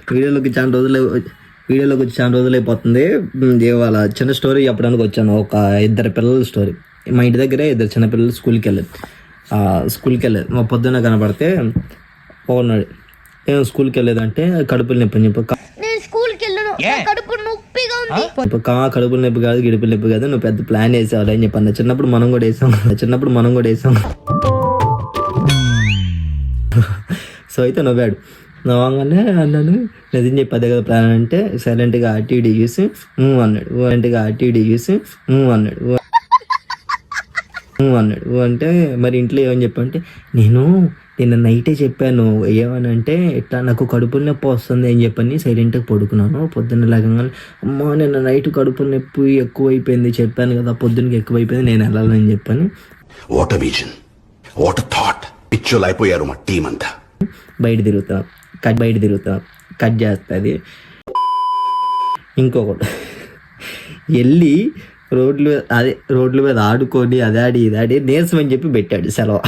వీడియోలోకి చాలా రోజులు అయిపోతుంది. ఇవాళ చిన్న స్టోరీ చెప్పడానికి వచ్చాను. ఒక ఇద్దరు పిల్లల స్టోరీ. మా ఇంటి దగ్గరే ఇద్దరు చిన్న పిల్లలు స్కూల్కి వెళ్ళేది. మా పొద్దున్న కనపడితే పోన్నాడు. ఏం స్కూల్కి వెళ్ళేదంటే కడుపులు నొప్పి అని చెప్పి, కడుపులు నొప్పి కాదు, గిడుపులు నొప్పి కాదు, నువ్వు పెద్ద ప్లాన్ వేసావు అని చెప్పి. చిన్నప్పుడు మనం కూడా వేసాం. సో అయితే నవ్వగానే అన్నాను, నిజం చెప్పి అదే కదా ప్లాన్ అంటే సైలెంట్గా ఆర్టీడీ చూసి అన్నాడు. అంటే మరి ఇంట్లో ఏమని చెప్పంటే, నేను నిన్న నైటే చెప్పాను ఏమనంటే, ఇట్లా నాకు కడుపుల నొప్పి వస్తుంది అని చెప్పని సైలెంట్గా పడుకున్నాను. పొద్దున్న లేకగానే అమ్మా నిన్న నైట్ కడుపుల నొప్పి ఎక్కువైపోయింది, చెప్పాను కదా పొద్దున్నకి ఎక్కువైపోయింది, నేను వెళ్ళాలని చెప్పని. పిచ్చోలు అయిపోయారు మా టీం అంతా. బయట తిరుగుతా కట్ చేస్తుంది. ఇంకొకటి వెళ్ళి రోడ్ల మీద ఆడుకొని అదాడి ఇదాడి నీరసం అని చెప్పి పెట్టాడు సెలవు.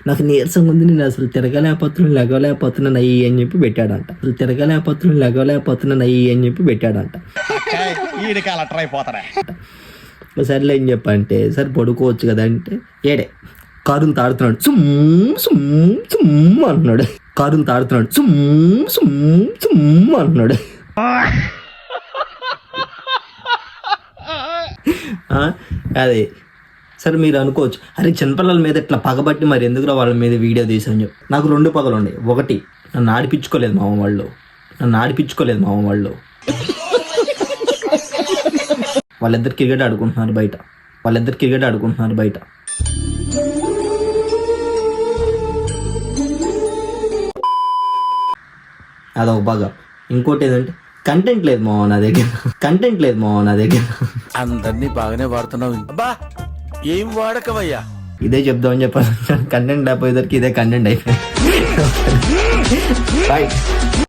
నాకు నీరసం ఉంది, నేను అసలు లెగలేకపోతున్నాను అయ్యి అని చెప్పి పెట్టాడంట. సర్లే ఏం చెప్పంటే, సరే పడుకోవచ్చు కదా అంటే, ఏడే కారులు తాడుతున్నాడు సుమ్ అంటున్నాడు. అదే సరే మీరు అనుకోవచ్చు, అరే చిన్నపిల్లల మీద ఇట్లా పగబట్టి మరి ఎందుకురా వాళ్ళ మీద వీడియో తీసాను చెప్పి. నాకు 2 పగలు ఉన్నాయి. ఒకటి, నన్ను ఆడిపించుకోలేదు మామ వాళ్ళు. వాళ్ళిద్దరు క్రికెట్ ఆడుకుంటున్నారు బయట. అదొక బాగా. ఇంకోటి ఏంటంటే కంటెంట్ లేదు మావ నా దగ్గర. అందరినీ బాగానే వాడుతున్నావు. ఏం వాడకవయ్యా? ఇదే చెప్దామని చెప్పాను. కంటెంట్ అయిపోయేసరికి ఇదే కంటెంట్ అయిపోయింది.